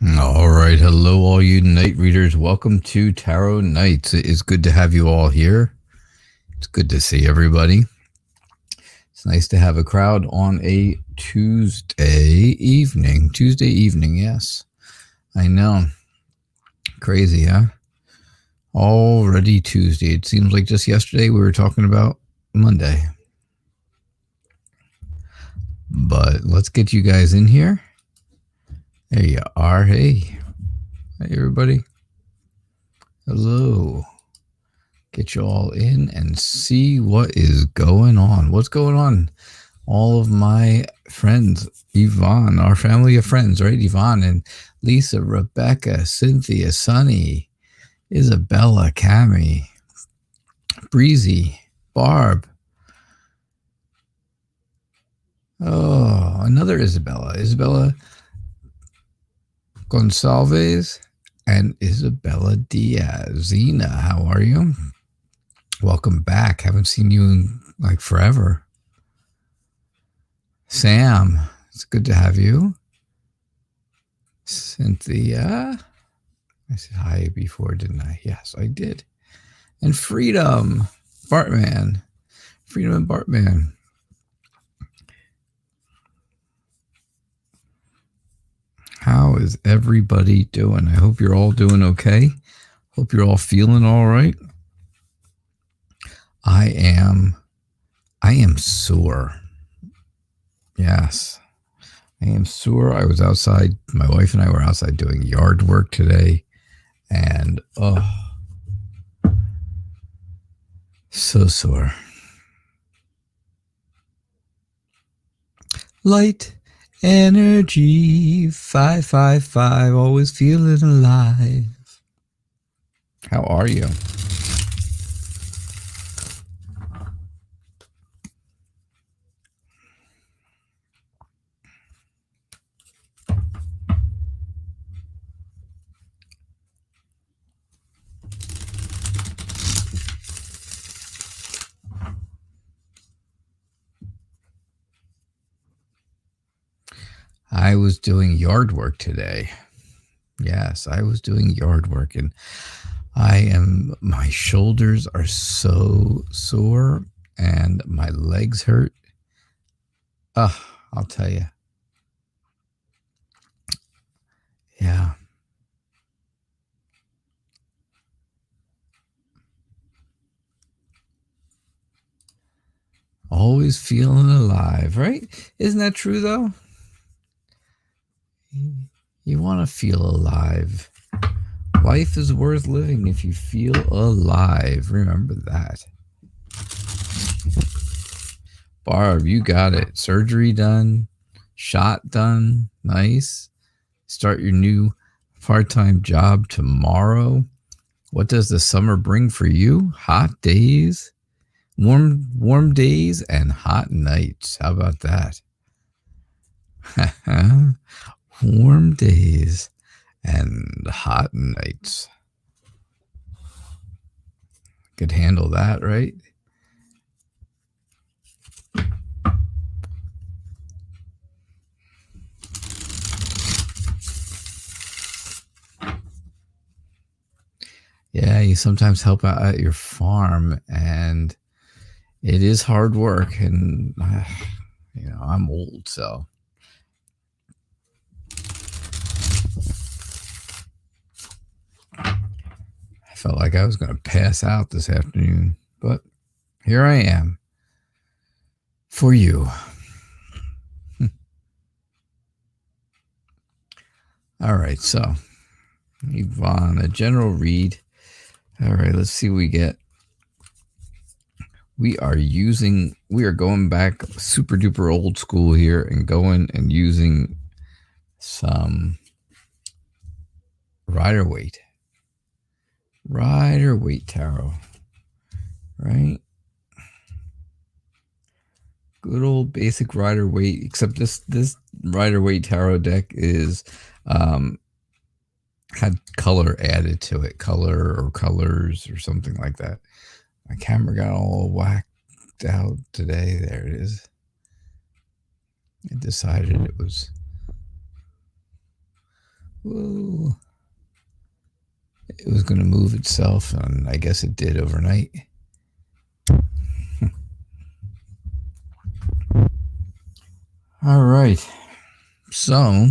All right. Hello, all you night readers. Welcome to Tarot Nights. It is good to have you all here. It's good to see everybody. It's nice to have a crowd on a Tuesday evening. Yes. I know. Crazy, huh? Already Tuesday. It seems like just yesterday we were talking about Monday. But let's get you guys in here. There you are. Hey. Hey, everybody. Hello. Get you all in and see what is going on. What's going on? All of my friends, Yvonne, our family of friends, right? Yvonne and Lisa, Rebecca, Cynthia, Sunny, Isabella, Cami, Breezy, Barb. Oh, another Isabella. Isabella Gonsalves and Isabella Diaz. Zena, how are you? Welcome back. Haven't seen you in like forever. Sam, it's good to have you. Cynthia, I said hi before, didn't I? Yes, I did. And Freedom, Bartman. Freedom and Bartman. How is everybody doing? I hope you're all doing okay. Hope you're all feeling all right. I am sore. Yes, I am sore. I was outside. My wife and I were outside doing yard work today. And so sore. Light energy 555, always feeling alive. How are you? I was doing yard work today. Yes, I was doing yard work, and my shoulders are so sore and my legs hurt. I'll tell you. Yeah. Always feeling alive, right? Isn't that true, though? You want to feel alive. Life is worth living if you feel alive. Remember that. Barb, you got it. Surgery done. Shot done. Nice. Start your new part-time job tomorrow. What does the summer bring for you? Hot days, warm days, and hot nights. How about that? Warm days and hot nights. Could handle that, right? Yeah, you sometimes help out at your farm, and it is hard work. And, I'm old, so. I felt like I was going to pass out this afternoon, but here I am for you. All right, so Yvonne, a general read. All right, let's see what we get. We are going back super duper old school here and going and using some Rider-Waite tarot, right? Good old basic Rider-Waite, except this Rider-Waite tarot deck is had color added to it, color or colors or something like that. My camera got all whacked out today. There it is. It decided it was Whoa. It was going to move itself, and I guess it did overnight. All right. So,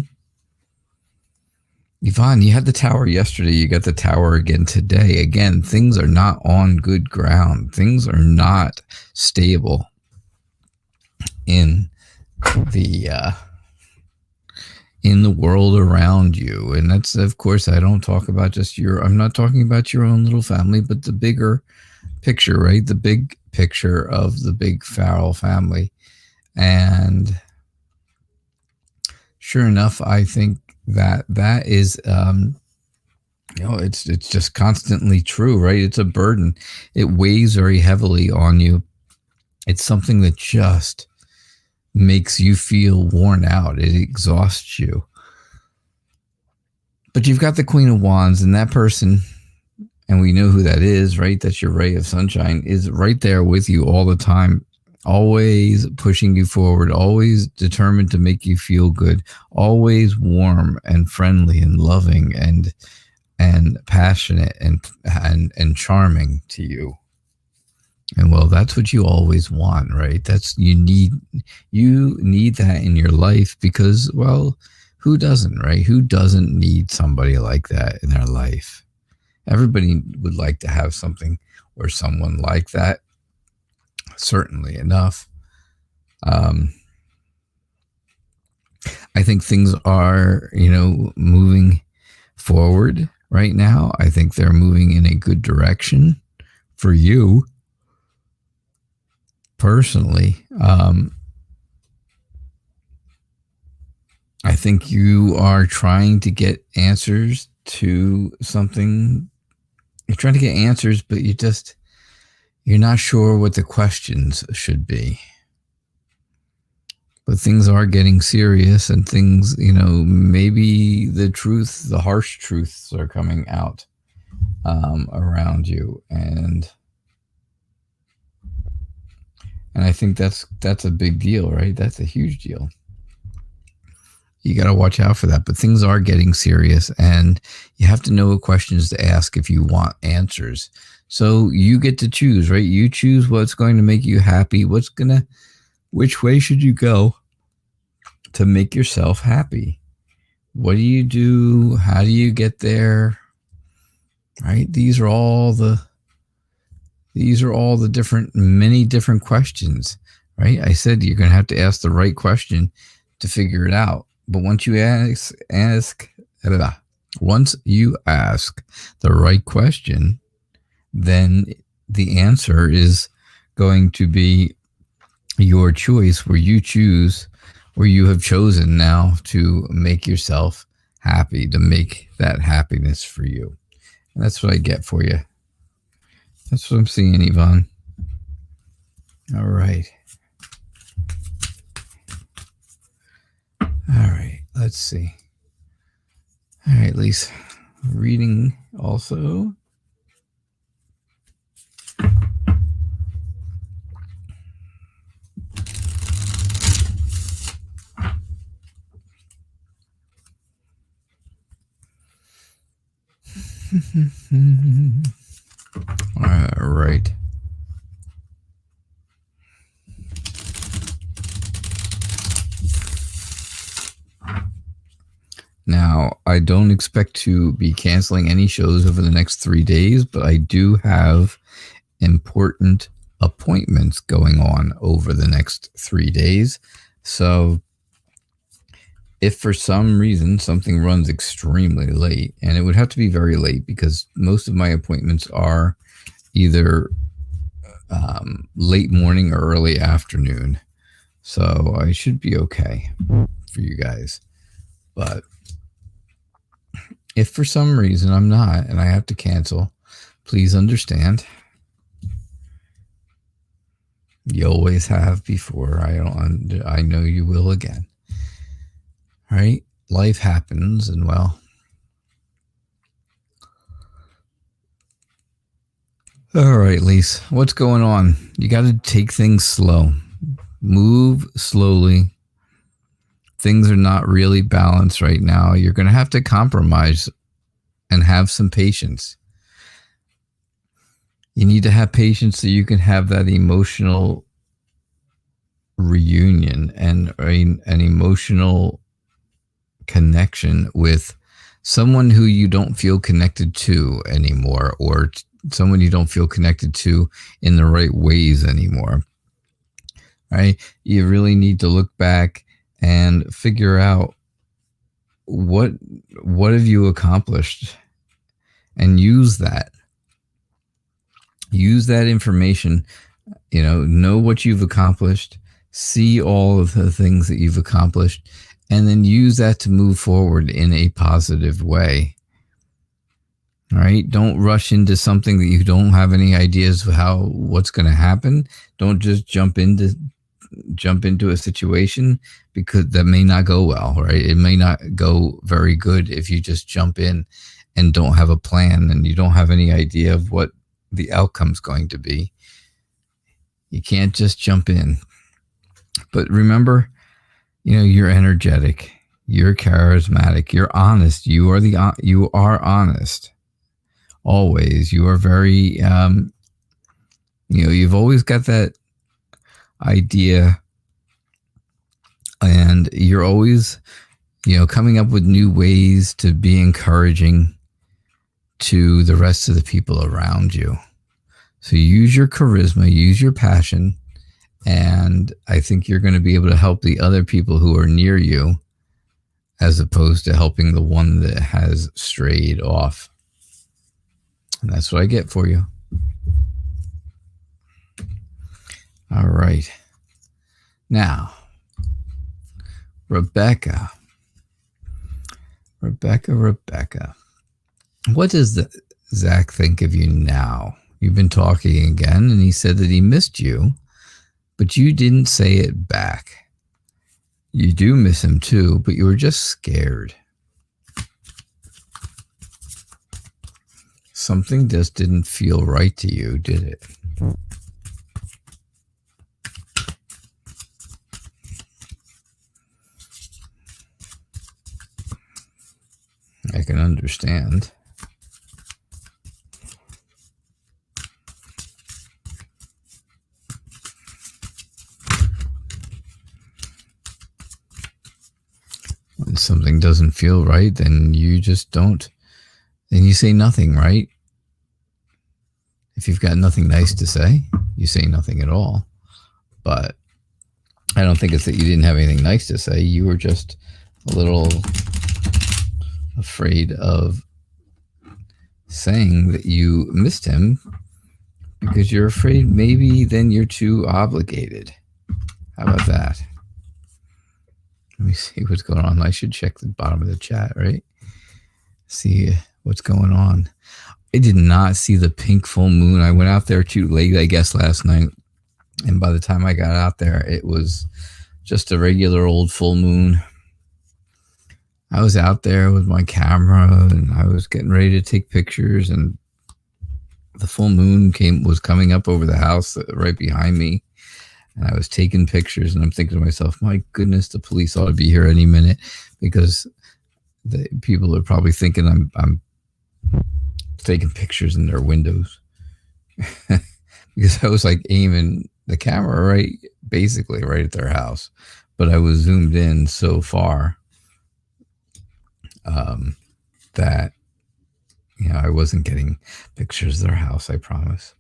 Yvonne, you had the tower yesterday. You got the tower again today. Again, things are not on good ground. Things are not stable in the world around you. And that's, of course, I don't talk about just I'm not talking about your own little family, but the bigger picture, right? The big picture of the big Farrell family. And sure enough, I think that is, it's just constantly true, right? It's a burden. It weighs very heavily on you. It's something that just makes you feel worn out. It exhausts you. But you've got the Queen of Wands, and that person, and we know who that is, right? That's your ray of sunshine, is right there with you all the time, always pushing you forward, always determined to make you feel good, always warm and friendly and loving and passionate and charming to you. And well, that's what you always want, right? You need that in your life because, well, who doesn't, right? Who doesn't need somebody like that in their life? Everybody would like to have something or someone like that, certainly enough. I think things are, moving forward right now. I think they're moving in a good direction for you. Personally, I think you are trying to get answers to something. You're trying to get answers, but you're not sure what the questions should be. But things are getting serious, and things, maybe the harsh truths are coming out around you, and I think that's a big deal, right? That's a huge deal. You got to watch out for that. But things are getting serious, and you have to know what questions to ask if you want answers. So you get to choose, right? You choose what's going to make you happy. Which way should you go to make yourself happy? What do you do? How do you get there? Right? These are all the many different questions, right? I said you're going to have to ask the right question to figure it out. But once you ask the right question, then the answer is going to be your choice, where you have chosen now to make yourself happy, to make that happiness for you. And that's what I get for you. That's what I'm seeing, Yvonne. All right. Let's see. All right, Lisa. Reading also. All right. Now, I don't expect to be canceling any shows over the next 3 days, but I do have important appointments going on over the next 3 days. So if for some reason something runs extremely late, and it would have to be very late because most of my appointments are either late morning or early afternoon. So I should be okay for you guys. But if for some reason I'm not and I have to cancel, please understand. You always have before. I know you will again. Right? Life happens, and well, all right, Lise, what's going on? You got to take things slow. Move slowly things are not really balanced right now. You're going to have to compromise and have some patience. You need to have patience so you can have that emotional reunion and an emotional connection with someone who you don't feel connected to anymore, or someone you don't feel connected to in the right ways anymore. Right? You really need to look back and figure out what have you accomplished, and use that information. Know what you've accomplished, see all of the things that you've accomplished, and then use that to move forward in a positive way. All right? Don't rush into something that you don't have any ideas of what's going to happen. Don't just jump into a situation, because that may not go well, right? It may not go very good if you just jump in and don't have a plan, and you don't have any idea of what the outcome's going to be. You can't just jump in. But remember, you're energetic, you're charismatic, you're honest. You are honest. Always. You are very, you've always got that idea, and you're always, coming up with new ways to be encouraging to the rest of the people around you. So use your charisma, use your passion, and I think you're going to be able to help the other people who are near you, as opposed to helping the one that has strayed off. And that's what I get for you. All right. Now, Rebecca. What does Zach think of you now? You've been talking again, and he said that he missed you, but you didn't say it back. You do miss him too, but you were just scared. Something just didn't feel right to you, did it? I can understand. When something doesn't feel right, then you just don't. Then you say nothing, right? If you've got nothing nice to say, you say nothing at all. But I don't think it's that you didn't have anything nice to say. You were just a little afraid of saying that you missed him, because you're afraid maybe then you're too obligated. How about that? Let me see what's going on. I should check the bottom of the chat, right? See what's going on. I did not see the pink full moon. I went out there too late, I guess, last night. And by the time I got out there, it was just a regular old full moon. I was out there with my camera, and I was getting ready to take pictures, and the full moon was coming up over the house right behind me. And I was taking pictures, and I'm thinking to myself, my goodness, the police ought to be here any minute, because the people are probably thinking I'm taking pictures in their windows. Because I was like aiming the camera basically right at their house. But I was zoomed in so far that I wasn't getting pictures of their house, I promise.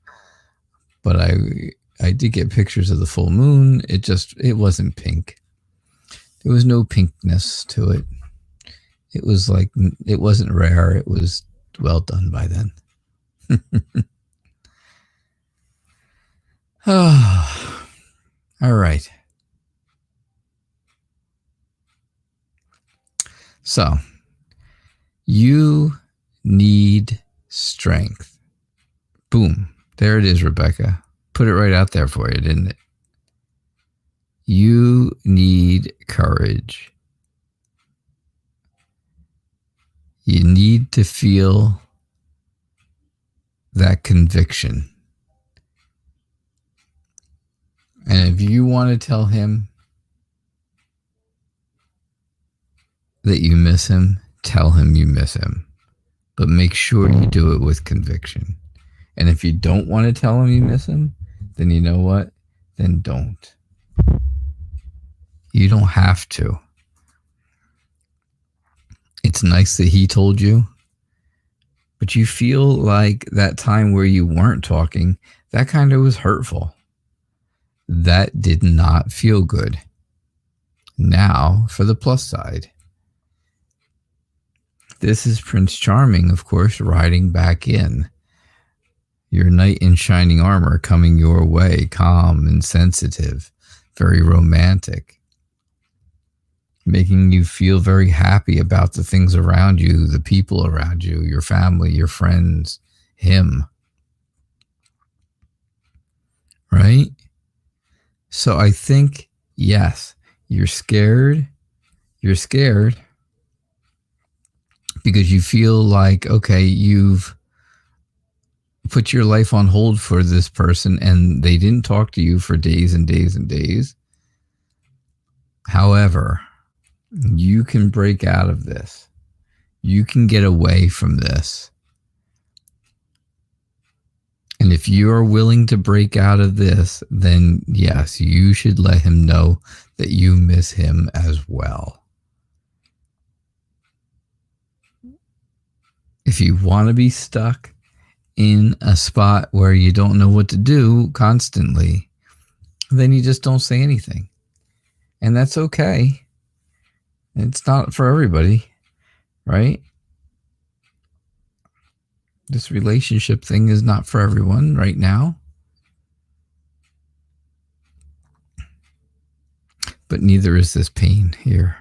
But I did get pictures of the full moon. It wasn't pink. There was no pinkness to it. It was like, it wasn't rare. It was well done by then. Oh, all right. So, you need strength. Boom. There it is, Rebecca. Put it right out there for you, didn't it? You need courage. You need to feel that conviction. And if you want to tell him that you miss him, tell him you miss him. But make sure you do it with conviction. And if you don't want to tell him you miss him, then you know what? Then don't. You don't have to. It's nice that he told you, but you feel like that time where you weren't talking, that kind of was hurtful. That did not feel good. Now, for the plus side. This is Prince Charming, of course, riding back in. Your knight in shining armor coming your way, calm and sensitive, very romantic, making you feel very happy about the things around you, the people around you, your family, your friends, him. Right? So I think, yes, you're scared. You're scared because you feel like, okay, you've put your life on hold for this person and they didn't talk to you for days and days and days. However, you can break out of this. You can get away from this. And if you are willing to break out of this, then yes, you should let him know that you miss him as well. If you want to be stuck in a spot where you don't know what to do constantly, then you just don't say anything. And that's okay. It's not for everybody, right? This relationship thing is not for everyone right now. But neither is this pain here.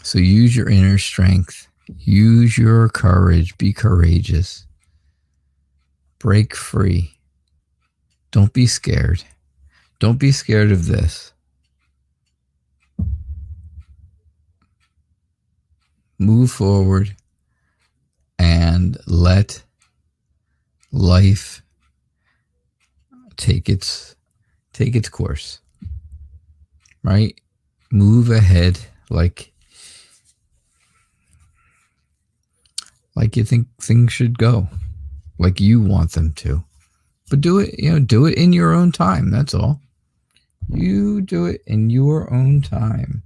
So use your inner strength. Use your courage. Be courageous. Break free. Don't be scared. Don't be scared of this. Move forward and let life take its course. Right? Move ahead like you think things should go, like you want them to. But do it, do it in your own time. That's all. You do it in your own time.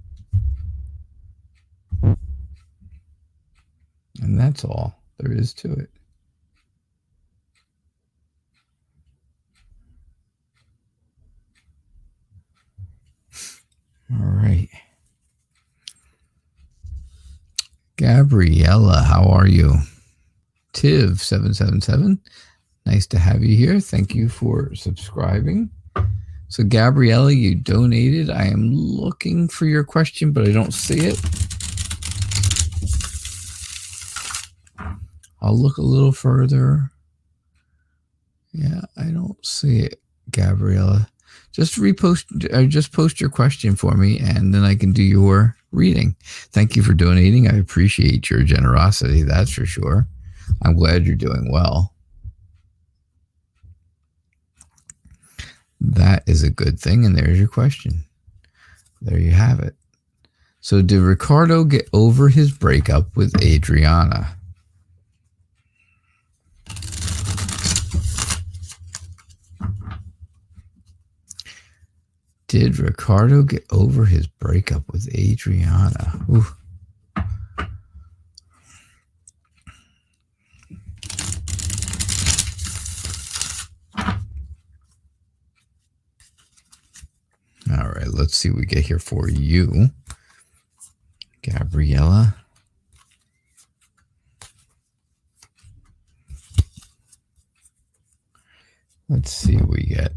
And that's all there is to it. All right. Gabriella, how are you? Tiv777, nice to have you here. Thank you for subscribing. So Gabriella, you donated. I am looking for your question, but I don't see it. I'll look a little further. Yeah, I don't see it, Gabriella. Just post your question for me, and then I can do your reading. Thank you for donating. I appreciate your generosity, that's for sure. I'm glad you're doing well. That is a good thing, and there's your question. There you have it. So did Ricardo get over his breakup with Adriana? Did Ricardo get over his breakup with Adriana? Ooh. All right, let's see what we get here for you, Gabriella. Let's see what we get.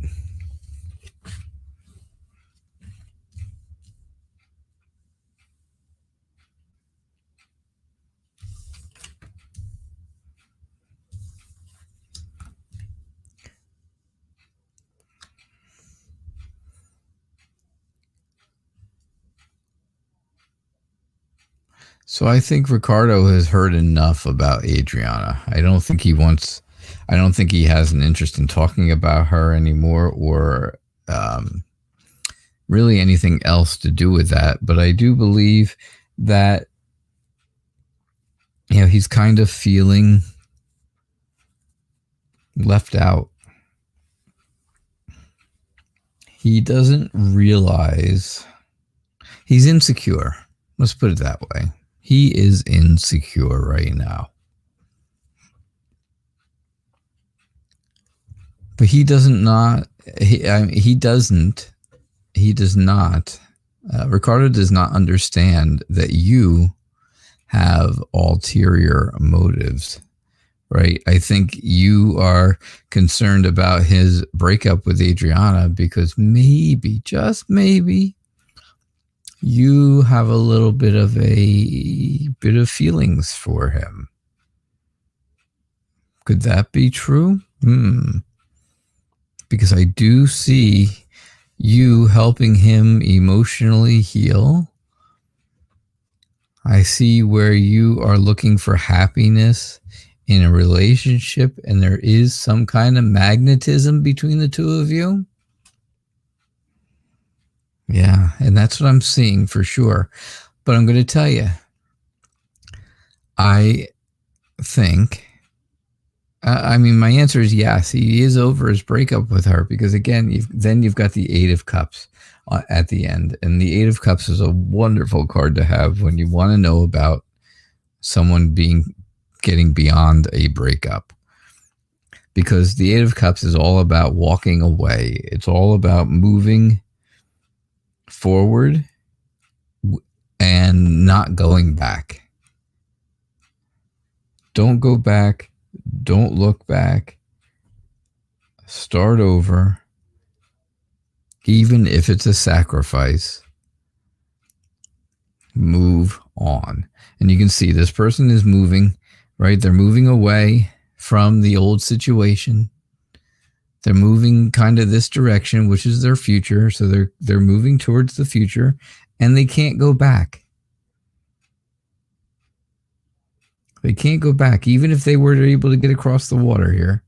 So I think Ricardo has heard enough about Adriana. I don't think he has an interest in talking about her anymore, or really anything else to do with that. But I do believe that, he's kind of feeling left out. He doesn't realize he's insecure. Let's put it that way. He is insecure right now. But he does not, Ricardo does not understand that you have ulterior motives, right? I think you are concerned about his breakup with Adriana because maybe, just maybe, you have a little bit of feelings for him. Could that be true? Because I do see you helping him emotionally heal. I see where you are looking for happiness in a relationship, and there is some kind of magnetism between the two of you. Yeah, and that's what I'm seeing for sure. But I'm going to tell you, I think, my answer is yes. He is over his breakup with her because, again, you've got the Eight of Cups at the end. And the Eight of Cups is a wonderful card to have when you want to know about someone getting beyond a breakup. Because the Eight of Cups is all about walking away. It's all about moving forward and not going back. Don't go back. Don't look back. Start over. Even if it's a sacrifice, move on. And you can see this person is moving, right? They're moving away from the old situation. They're moving kind of this direction, which is their future. So they're moving towards the future, and they can't go back. They can't go back, even if they were able to get across the water here.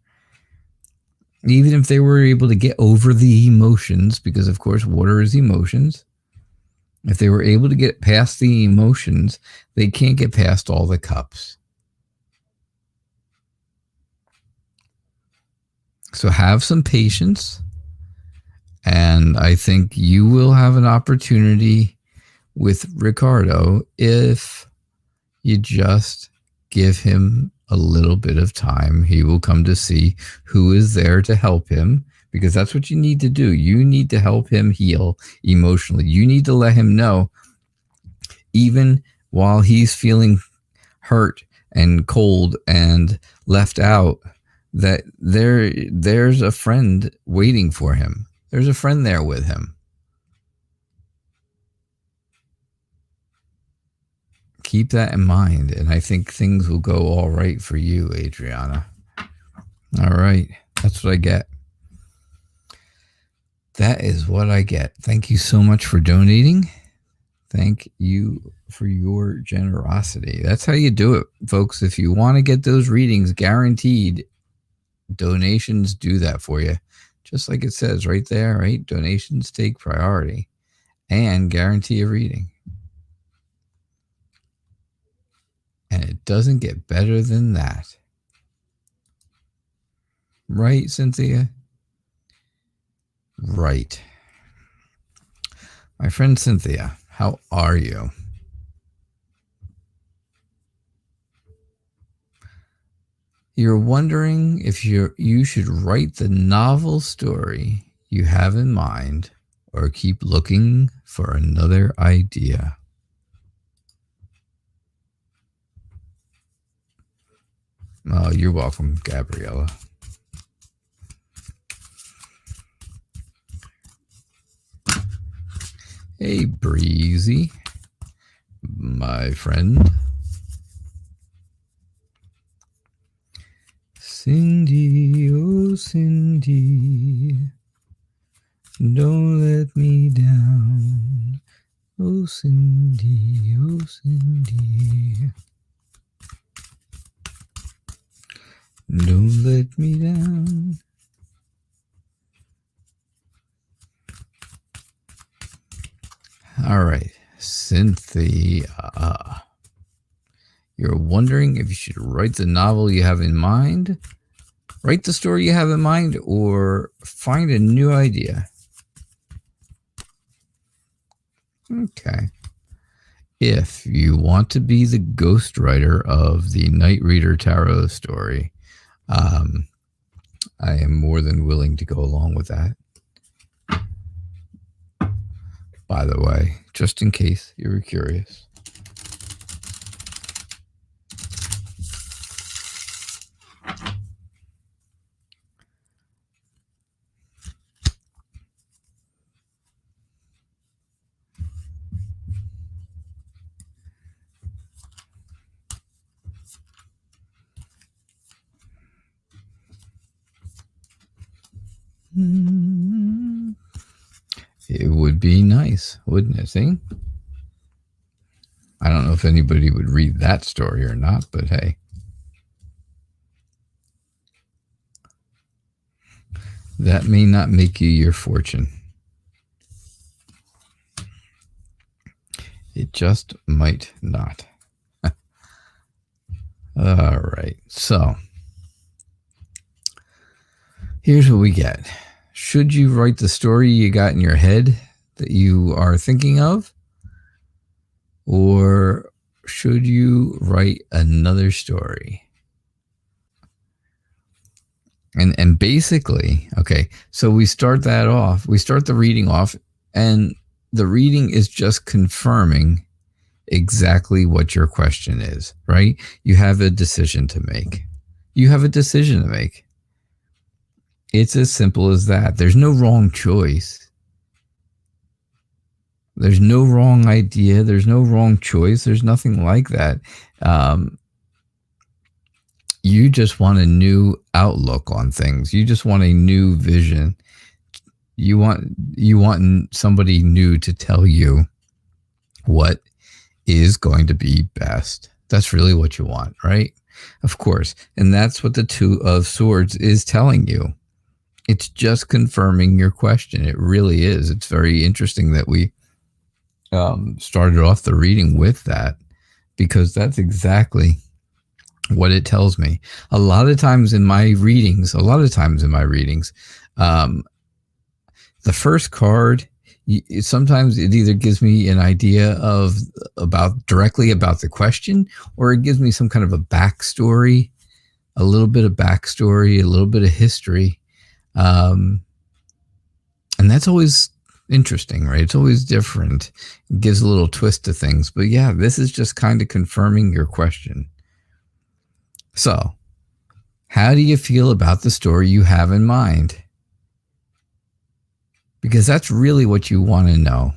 Even if they were able to get over the emotions, because of course water is emotions. If they were able to get past the emotions, they can't get past all the cups. So have some patience. And I think you will have an opportunity with Ricardo if you just give him a little bit of time. He will come to see who is there to help him, because that's what you need to do. You need to help him heal emotionally. You need to let him know, even while he's feeling hurt and cold and left out, that there's a friend waiting for him. There's a friend there with him. Keep that in mind, and I think things will go all right for you, Adriana. All right, that's what I get. That is what I get. Thank you so much for donating. Thank you for your generosity. That's how you do it, folks. If you want to get those readings guaranteed, donations do that for you. Just like it says right there, right? Donations take priority and guarantee a reading. And it doesn't get better than that. Right, Cynthia? Right. My friend Cynthia, how are you? You're wondering if you should write the novel story you have in mind or keep looking for another idea. Oh, you're welcome, Gabriella. Hey, Breezy, my friend. Cindy, oh Cindy, don't let me down. Oh Cindy, oh Cindy, don't let me down. All right, Cynthia. You're wondering if you should write the novel you have in mind, write the story you have in mind, or find a new idea. Okay. If you want to be the ghostwriter of the Night Reader Tarot story, I am more than willing to go along with that. By the way, just in case you were curious. It would be nice, wouldn't it? See? I don't know if anybody would read that story or not, but hey. That may not make you your fortune. It just might not. All right, so here's what we get. Should you write the story you got in your head that you are thinking of? Or should you write another story? And basically, okay, so we start that off. We start the reading off, and the reading is just confirming exactly what your question is, right? You have a decision to make. You have a decision to make. It's as simple as that. There's no wrong choice. There's no wrong idea. There's no wrong choice. There's nothing like that. You just want a new outlook on things. You just want a new vision. You want somebody new to tell you what is going to be best. That's really what you want, right? Of course. And that's what the Two of Swords is telling you. It's just confirming your question. It really is. It's very interesting that we started off the reading with that, because that's exactly what it tells me. A lot of times in my readings, the first card, sometimes it either gives me an idea directly about the question, or it gives me some kind of a backstory, a little bit of history. And that's always interesting, right? It's always different. It gives a little twist to things. But yeah, this is just kind of confirming your question. So, how do you feel about the story you have in mind? Because that's really what you want to know.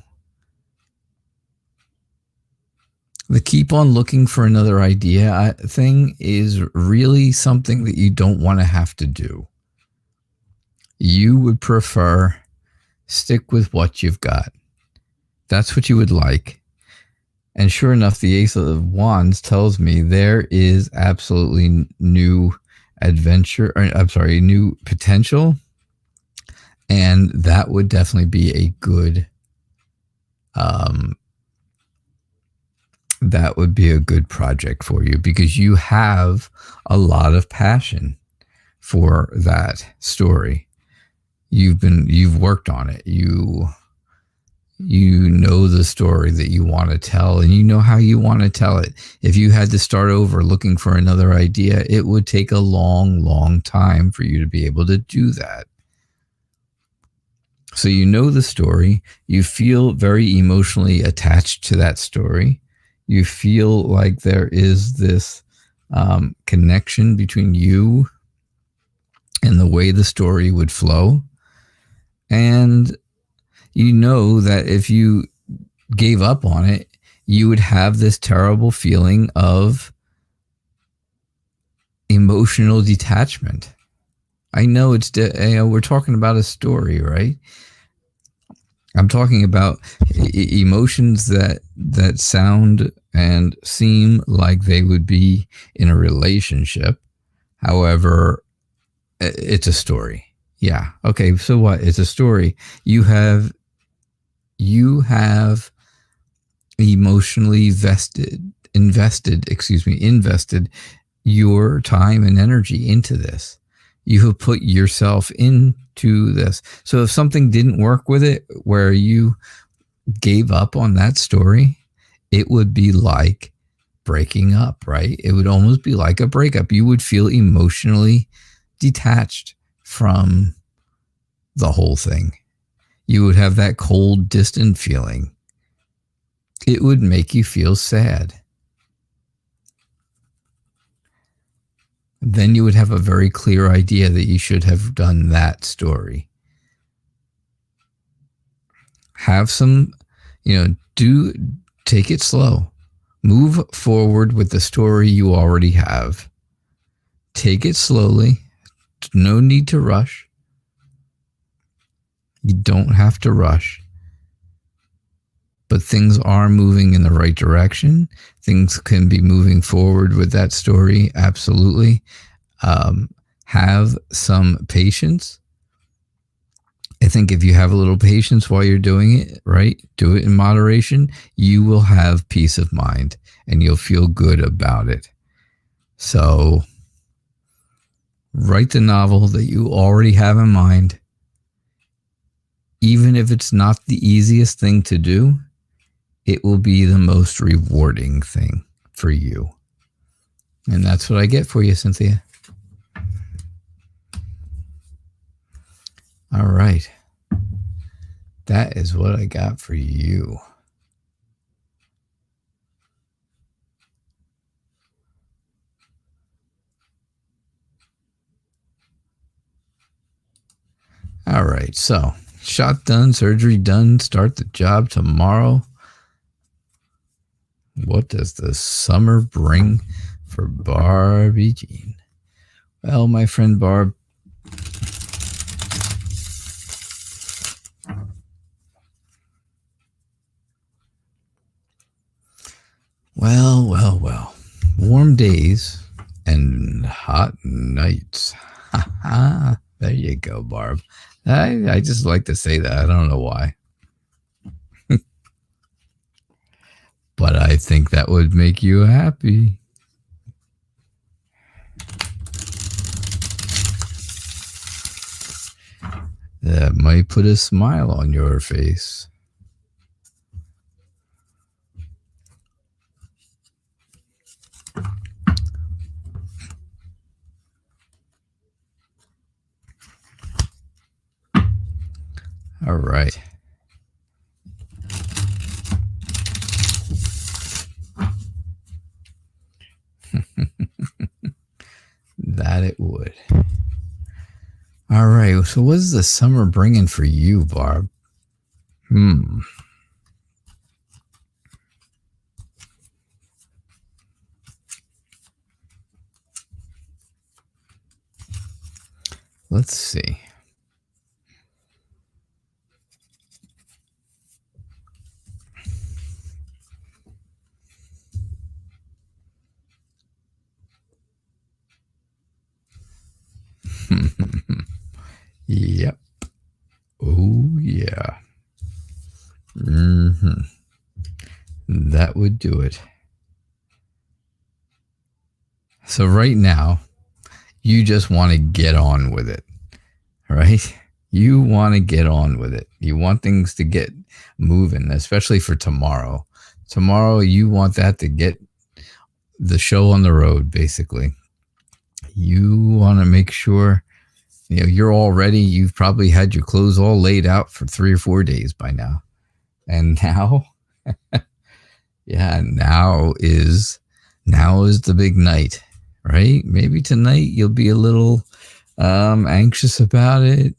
The keep on looking for another idea thing is really something that you don't want to have to do. You would prefer stick with what you've got. That's what you would like. And sure enough, the Ace of Wands tells me there is absolutely new new potential. And that would definitely be a good, project for you, because you have a lot of passion for that story. You've worked on it. You know the story that you want to tell, and you know how you want to tell it. If you had to start over looking for another idea, it would take a long, long time for you to be able to do that. So you know the story. You feel very emotionally attached to that story. You feel like there is this connection between you and the way the story would flow. And you know that if you gave up on it, you would have this terrible feeling of emotional detachment. I know we're talking about a story, right? I'm talking about emotions that sound and seem like they would be in a relationship. However, it's a story. Yeah. Okay. So what? It's a story. You have emotionally invested your time and energy into this. You have put yourself into this. So if something didn't work with it, where you gave up on that story, it would be like breaking up, right? It would almost be like a breakup. You would feel emotionally detached from the whole thing. You would have that cold, distant feeling. It would make you feel sad. Then you would have a very clear idea that you should have done that story. Have some, take it slow. Move forward with the story you already have. Take it slowly. No need to rush. You don't have to rush. But things are moving in the right direction. Things can be moving forward with that story. Absolutely. Have some patience. I think if you have a little patience while you're doing it, right? Do it in moderation. You will have peace of mind and you'll feel good about it. So write the novel that you already have in mind. Even if it's not the easiest thing to do, it will be the most rewarding thing for you. And that's what I get for you, Cynthia. All right. That is what I got for you. All right. So, shot done, surgery done, start the job tomorrow. What does the summer bring for Barbie Jean? Well, my friend Barb, well. Warm days and hot nights. There you go, Barb. I just like to say that. I don't know why. But I think that would make you happy. That might put a smile on your face. All right. That it would. All right. So what is the summer bringing for you, Barb? Let's see. Yep. Oh, yeah. That would do it. So right now, you just want to get on with it, right? You want to get on with it. You want things to get moving, especially for tomorrow. Tomorrow, you want that to get the show on the road, basically. You want to make sure you're all ready. You've probably had your clothes all laid out for 3 or 4 days by now. And now, now is the big night, right? Maybe tonight you'll be a little anxious about it.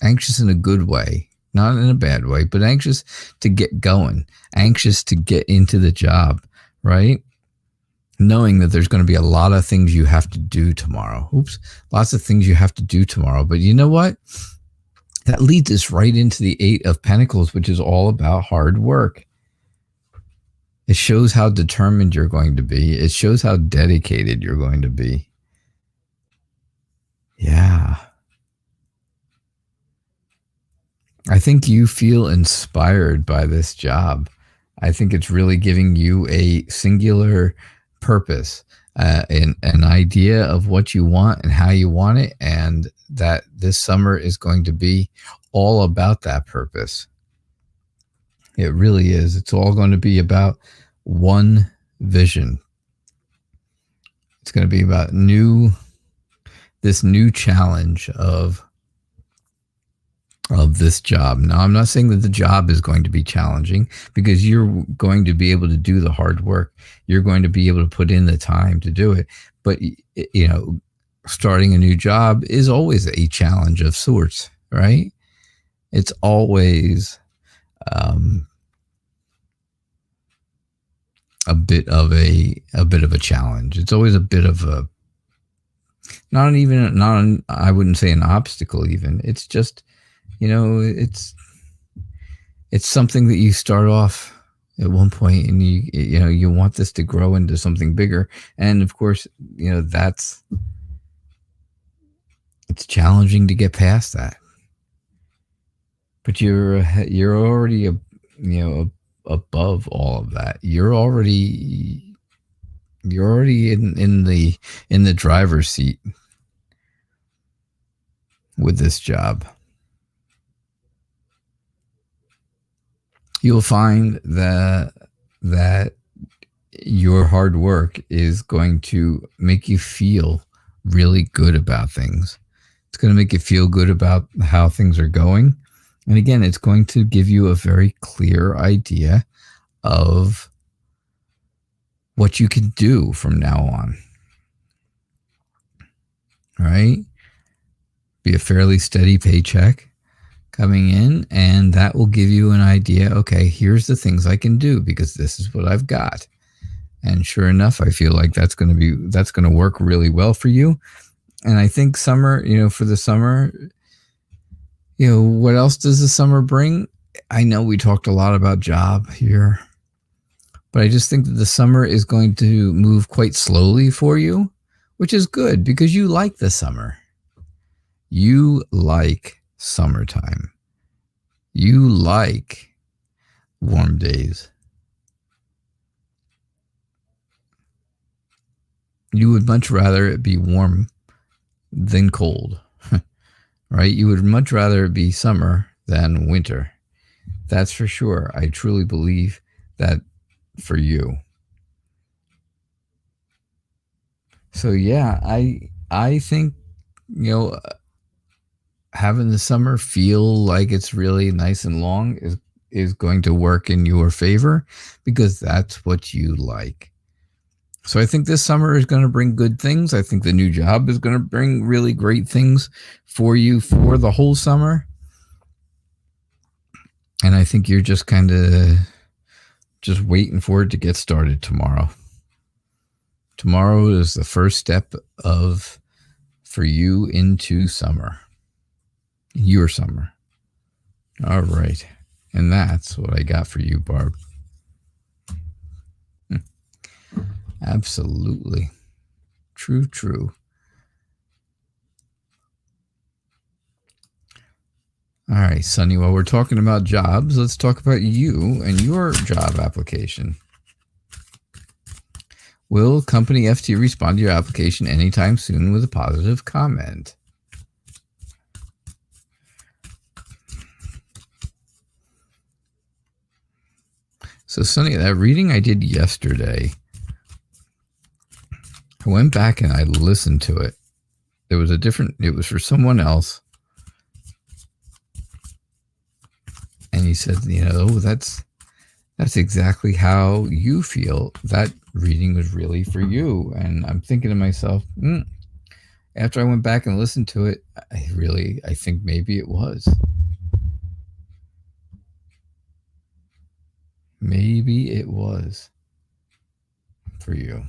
Anxious in a good way, not in a bad way, but anxious to get going, anxious to get into the job, right? Knowing that there's going to be a lot of things you have to do tomorrow. Lots of things you have to do tomorrow. But you know what? That leads us right into the 8 of Pentacles, which is all about hard work. It shows how determined you're going to be. It shows how dedicated you're going to be. Yeah. I think you feel inspired by this job. I think it's really giving you a singular purpose, an idea of what you want and how you want it, and that this summer is going to be all about that purpose. It really is. It's all going to be about one vision. It's going to be about this new challenge of this job. Now, I'm not saying that the job is going to be challenging, because you're going to be able to do the hard work. You're going to be able to put in the time to do it. But, starting a new job is always a challenge of sorts, right? It's always a bit of a challenge. It's always a bit of a I wouldn't say an obstacle even. It's just, it's something that you start off at one point, and you want this to grow into something bigger. And of course, it's challenging to get past that. But you're already above all of that. You're already in the driver's seat with this job. You'll find that your hard work is going to make you feel really good about things. It's going to make you feel good about how things are going. And again, it's going to give you a very clear idea of what you can do from now on. Right? Be a fairly steady paycheck coming in, and that will give you an idea. Okay, here's the things I can do because this is what I've got. And sure enough, I feel like that's going to work really well for you. And I think summer, for the summer, what else does the summer bring? I know we talked a lot about job here, but I just think that the summer is going to move quite slowly for you, which is good because you like the summer. You like summertime. You like warm days. You would much rather it be warm than cold, right? You would much rather it be summer than winter. That's for sure. I truly believe that for you. So yeah, I think, having the summer feel like it's really nice and long is going to work in your favor because that's what you like. So I think this summer is going to bring good things. I think the new job is going to bring really great things for you for the whole summer. And I think you're just kind of just waiting for it to get started tomorrow. Tomorrow is the first step for you into summer. Your summer. All right. And that's what I got for you, Barb. Absolutely. True. All right, Sunny, while we're talking about jobs, let's talk about you and your job application. Will company FT respond to your application anytime soon with a positive comment? So, Sunny, that reading I did yesterday, I went back and I listened to it. It was for someone else. And he said, that's exactly how you feel. That reading was really for you. And I'm thinking to myself, after I went back and listened to it, I think maybe it was. Maybe it was for you.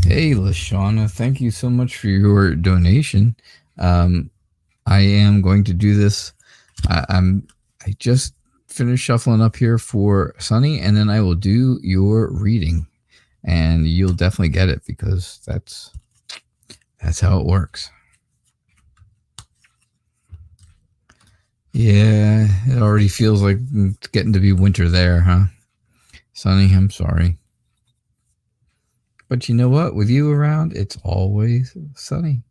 Hey, LaShawna, thank you so much for your donation. I am going to do this. I just finish shuffling up here for Sunny, and then I will do your reading, and you'll definitely get it because that's how it works. Yeah, it already feels like it's getting to be winter there, huh? Sunny, I'm sorry. But you know what? With you around, it's always sunny.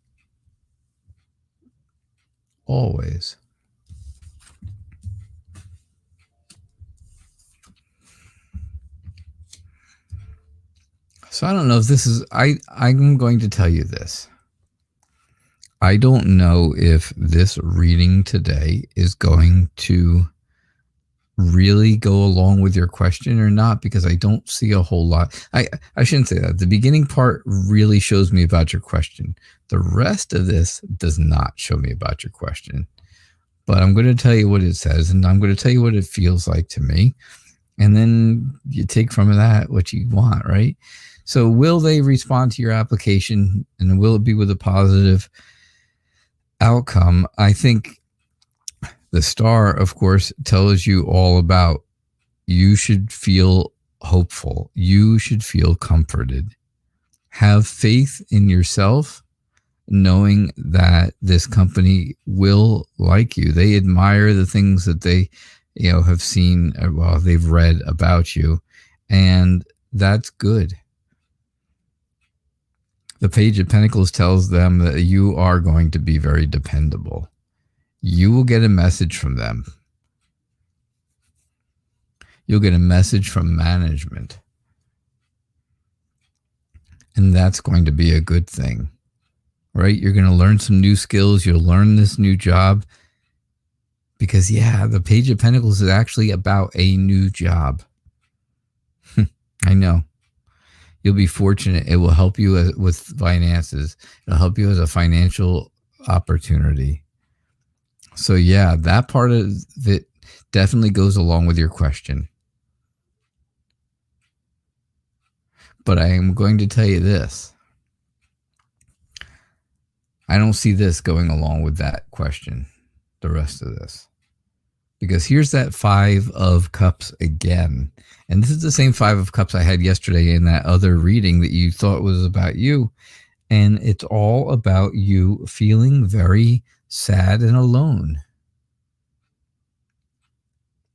Always. So I don't know if this is... I'm going to tell you this. I don't know if this reading today is going to really go along with your question or not, because I don't see a whole lot. I shouldn't say that. The beginning part really shows me about your question. The rest of this does not show me about your question. But I'm going to tell you what it says, and I'm going to tell you what it feels like to me. And then you take from that what you want, right? So will they respond to your application, and will it be with a positive outcome? I think the star, of course, tells you all about you should feel hopeful. You should feel comforted. Have faith in yourself, knowing that this company will like you. They admire the things that they, have seen, well, they've read about you, and that's good. The Page of Pentacles tells them that you are going to be very dependable. You will get a message from them. You'll get a message from management. And that's going to be a good thing, right? You're going to learn some new skills. You'll learn this new job. Because, the Page of Pentacles is actually about a new job. I know. You'll be fortunate. It will help you with finances. It'll help you as a financial opportunity. So, that part of it definitely goes along with your question. But I am going to tell you this. I don't see this going along with that question, the rest of this. Because here's that 5 of Cups again. And this is the same 5 of Cups I had yesterday in that other reading that you thought was about you. And it's all about you feeling very sad and alone.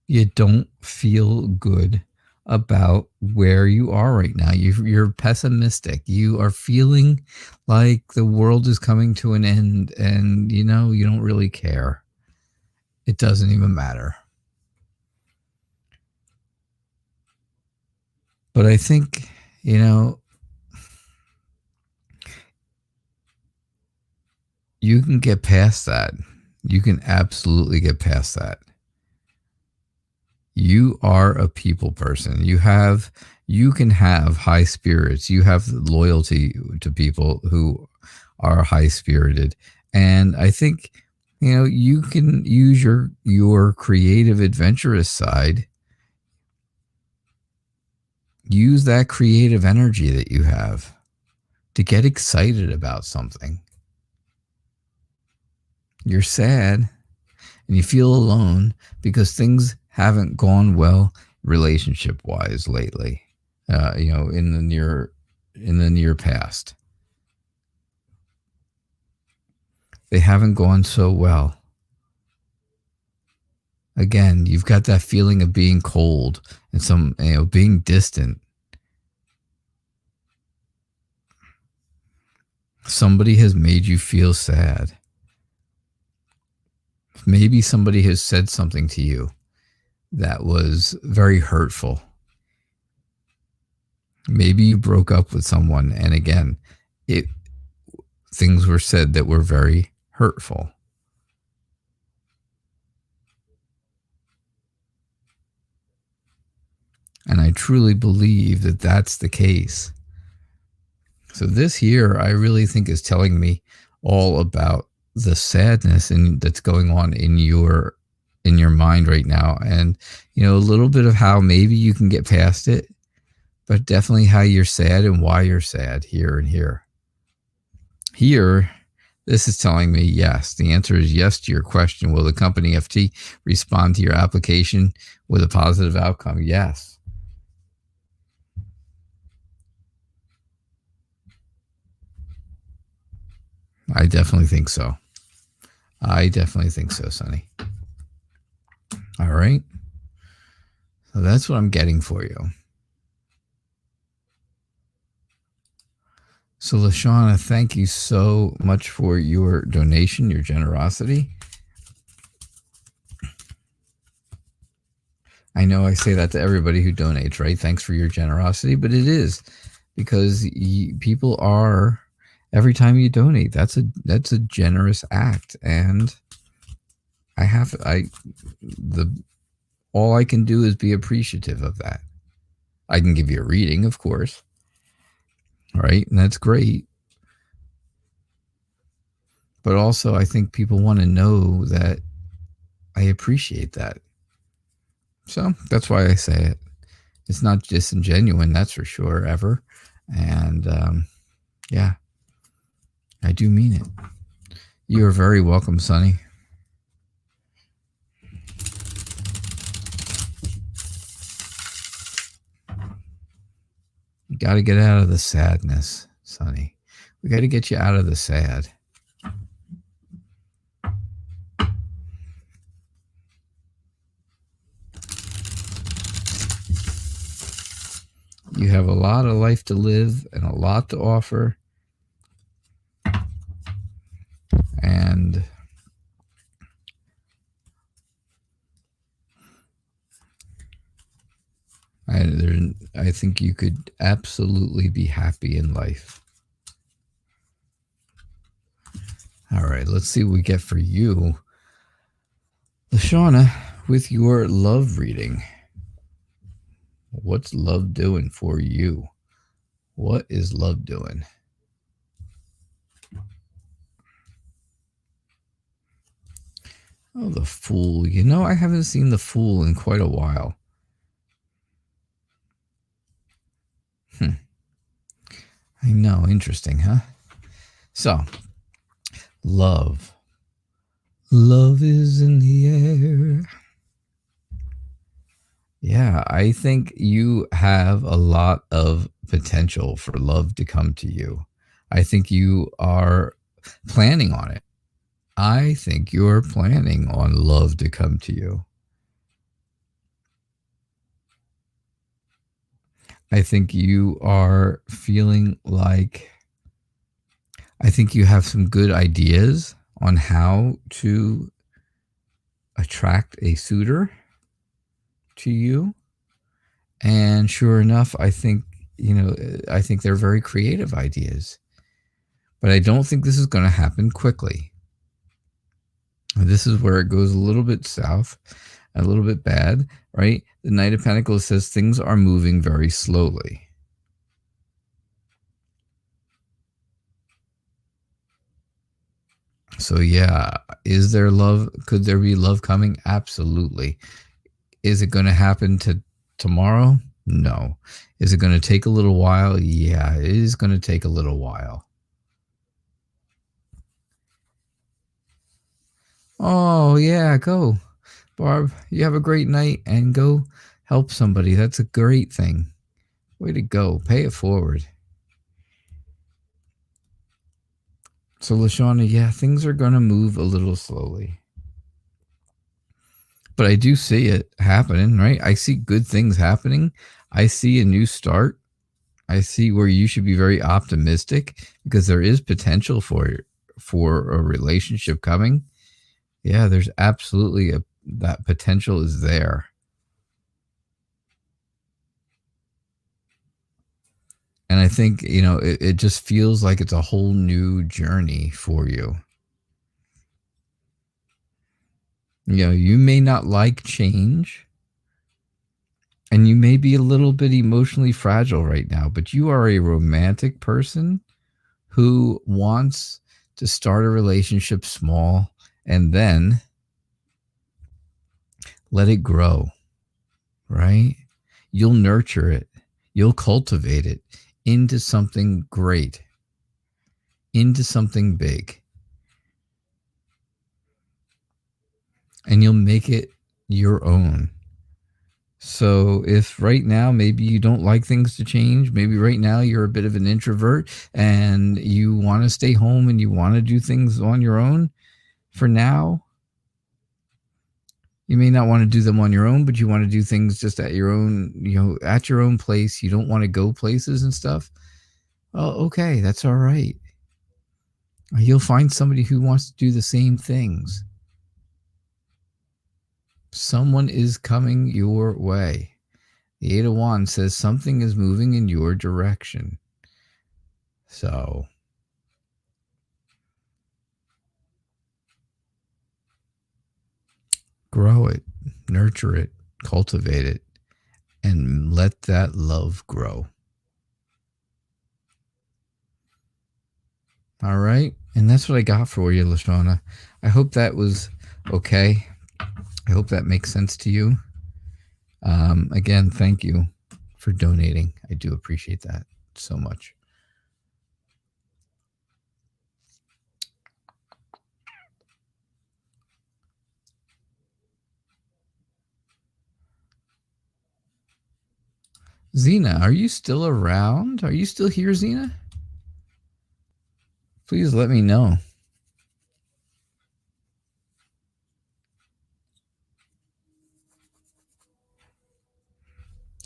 You don't feel good about where you are right now. You're pessimistic. You are feeling like the world is coming to an end, and you don't really care. It doesn't even matter. But I think, you can get past that. You can absolutely get past that. You are a people person. You can have high spirits. You have loyalty to people who are high spirited. And I think, you can use your creative, adventurous side. Use that creative energy that you have to get excited about something. You're sad and you feel alone because things haven't gone well relationship-wise lately, in the near past. They haven't gone so well. Again, you've got that feeling of being cold and being distant. Somebody has made you feel sad. Maybe somebody has said something to you that was very hurtful. Maybe you broke up with someone, and again, things were said that were very hurtful. And I truly believe that that's the case. So this here, I really think, is telling me all about the sadness that's going on in your mind right now. And, a little bit of how maybe you can get past it, but definitely how you're sad and why you're sad here and here. Here, This is telling me yes. The answer is yes to your question. Will the company FT respond to your application with a positive outcome? Yes. I definitely think so. I definitely think so, Sonny. All right. So that's what I'm getting for you. So, LaShawna, thank you so much for your donation, your generosity. I know I say that to everybody who donates, right? Thanks for your generosity, but it is because people are, every time you donate, that's a generous act, and all I can do is be appreciative of that. I can give you a reading, of course, right? And that's great. But also, I think people want to know that I appreciate that. So that's why I say it. It's not disingenuous, that's for sure, ever. And yeah, I do mean it. You are very welcome, Sonny. You got to get out of the sadness, Sonny. We got to get you out of the sad. You have a lot of life to live and a lot to offer. And I think you could absolutely be happy in life. All right, let's see what we get for you, LaShawna, with your love reading. What's love doing for you? What is love doing? Oh, the Fool. You know, I haven't seen the Fool in quite a while. I know. Interesting, huh? So, love. Love is in the air. Yeah, I think you have a lot of potential for love to come to you. I think you are planning on it. I think you're planning on love to come to you. I think you are feeling like, I think you have some good ideas on how to attract a suitor to you. And sure enough, I think they're very creative ideas. But I don't think this is going to happen quickly. This is where it goes a little bit south, a little bit bad, right? The Knight of Pentacles says things are moving very slowly. So yeah, is there love? Could there be love coming? Absolutely. Is it going to happen tomorrow? No. Is it going to take a little while? Yeah, it is going to take a little while. Oh, yeah, go. Barb, you have a great night and go help somebody. That's a great thing. Way to go. Pay it forward. So, LaShawna, yeah, things are going to move a little slowly. But I do see it happening, right? I see good things happening. I see a new start. I see where you should be very optimistic because there is potential for a relationship coming. Yeah, there's absolutely that potential is there. And I think, it just feels like it's a whole new journey for you. You may not like change, and you may be a little bit emotionally fragile right now, but you are a romantic person who wants to start a relationship small and then let it grow, right? You'll nurture it. You'll cultivate it into something great, into something big. and you'll make it your own. So if right now maybe you don't like things to change, maybe right now you're a bit of an introvert and you want to stay home and you want to do things on your own for now, you may not want to do them on your own, but you want to do things just at your own, at your own place. You don't want to go places and stuff. Well, okay, that's all right. You'll find somebody who wants to do the same things. Someone is coming your way. The Eight of Wands says something is moving in your direction. So grow it, nurture it, cultivate it, and let that love grow. All right. And that's what I got for you, Lashana. I hope that was okay. I hope that makes sense to you. Again, thank you for donating. I do appreciate that so much. Zena, are you still around? Are you still here, Zena? Please let me know.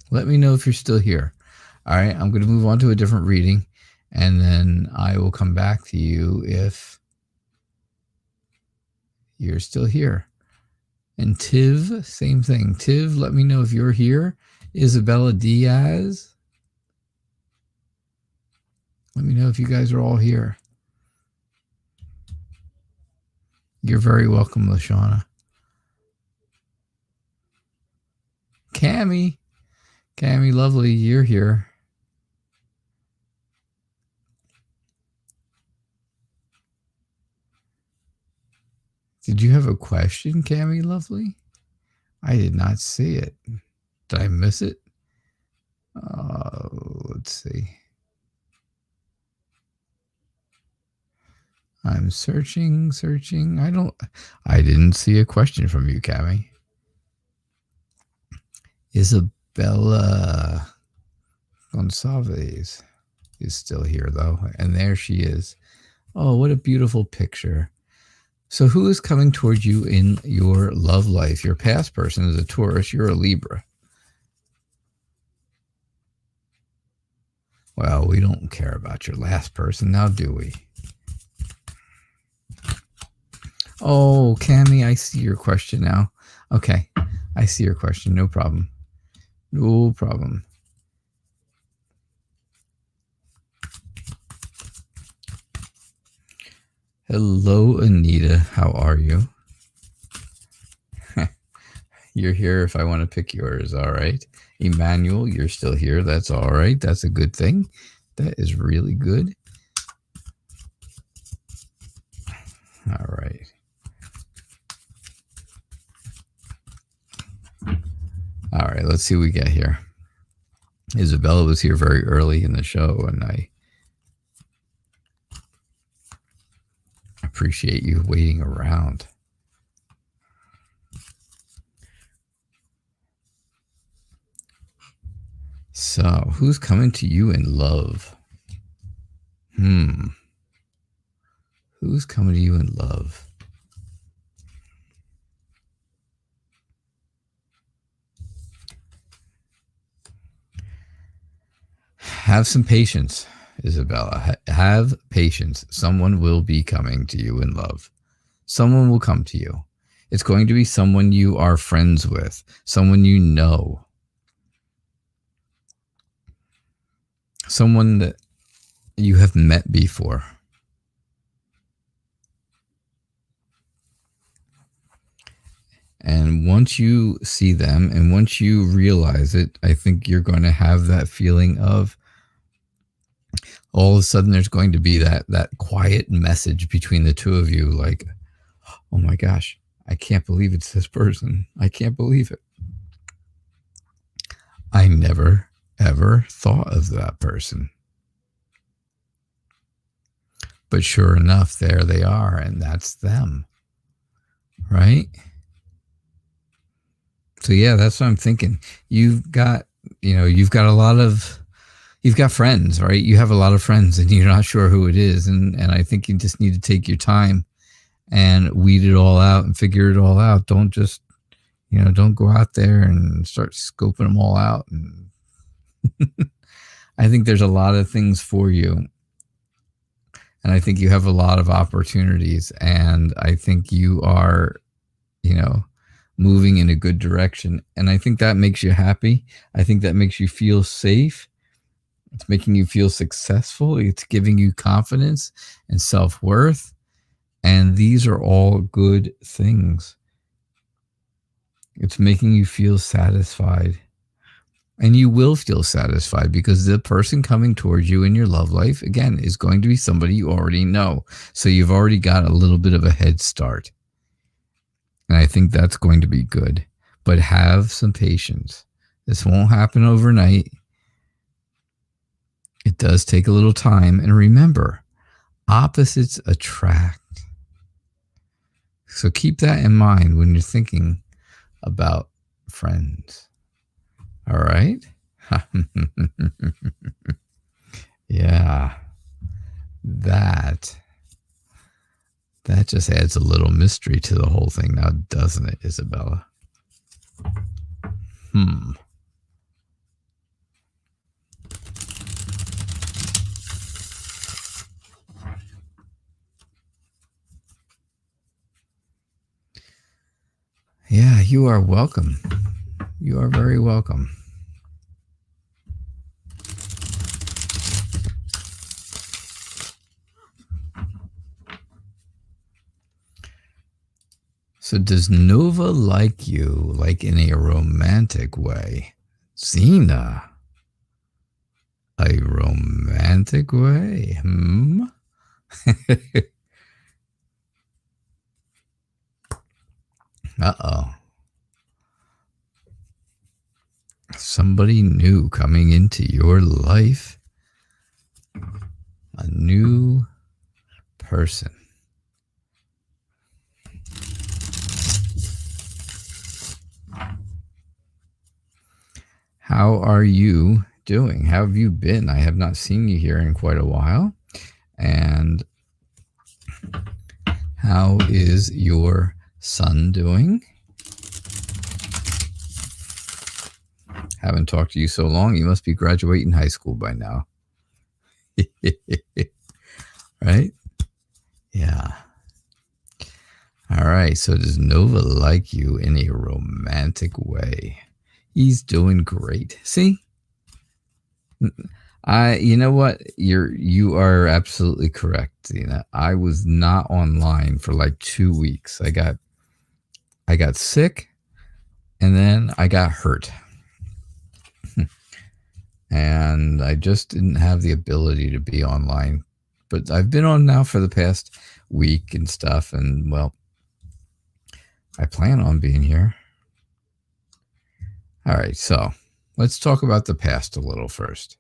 Let me know if you're still here. All right, I'm going to move on to a different reading, and then I will come back to you if you're still here. And Tiv, same thing. Tiv, let me know if you're here. Isabella Diaz, let me know if you guys are all here. You're very welcome, Lashana. Cammy, lovely, you're here. Did you have a question, Cammy, lovely? I did not see it. Did I miss it? Let's see. I'm searching. I didn't see a question from you, Cammy. Isabella Gonçalves is still here, though. And there she is. Oh, what a beautiful picture. So who is coming towards you in your love life? Your past person is a Taurus. You're a Libra. Well, we don't care about your last person now, do we? Oh, Cammy, I see your question now. Okay, I see your question. No problem. No problem. Hello, Anita. How are you? You're here if I want to pick yours. All right. Emmanuel, you're still here. That's all right. That's a good thing. That is really good. All right. All right. Let's see what we get here. Isabella was here very early in the show, and I appreciate you waiting around. So, who's coming to you in love? Who's coming to you in love? Have some patience, Isabella. Have patience. Someone will be coming to you in love. Someone will come to you. It's going to be someone you are friends with, someone you know. Someone that you have met before. And once you see them and once you realize it, I think you're going to have that feeling of all of a sudden there's going to be that quiet message between the two of you, like, oh my gosh, I can't believe it's this person. I can't believe it. I never, ever thought of that person. But sure enough, there they are, and that's them. Right? So yeah, that's what I'm thinking. You've got friends, right? You have a lot of friends and you're not sure who it is. And I think you just need to take your time and weed it all out and figure it all out. Don't just, don't go out there and start scoping them all out. And I think there's a lot of things for you. And I think you have a lot of opportunities. And I think you are, moving in a good direction. And I think that makes you happy. I think that makes you feel safe. It's making you feel successful. It's giving you confidence and self-worth. And these are all good things. It's making you feel satisfied. And you will feel satisfied because the person coming towards you in your love life, again, is going to be somebody you already know. So you've already got a little bit of a head start. And I think that's going to be good. But have some patience. This won't happen overnight. It does take a little time. And remember, opposites attract. So keep that in mind when you're thinking about friends. All right? Yeah. That just adds a little mystery to the whole thing now, doesn't it, Isabella? Yeah, you are welcome. You are very welcome. So does Nova like you, like in a romantic way? Zena. A romantic way? Uh-oh. Somebody new coming into your life. A new person. How are you doing? How have you been? I have not seen you here in quite a while. And how is your son doing? Haven't talked to you so long. You must be graduating high school by now. Right? Yeah. All right. So does Nova like you in a romantic way? He's doing great. See? You know what? You are absolutely correct, Zena. I was not online for like 2 weeks. I got sick and then I got hurt. And I just didn't have the ability to be online. But I've been on now for the past week and stuff. And, well, I plan on being here. All right, so let's talk about the past a little first.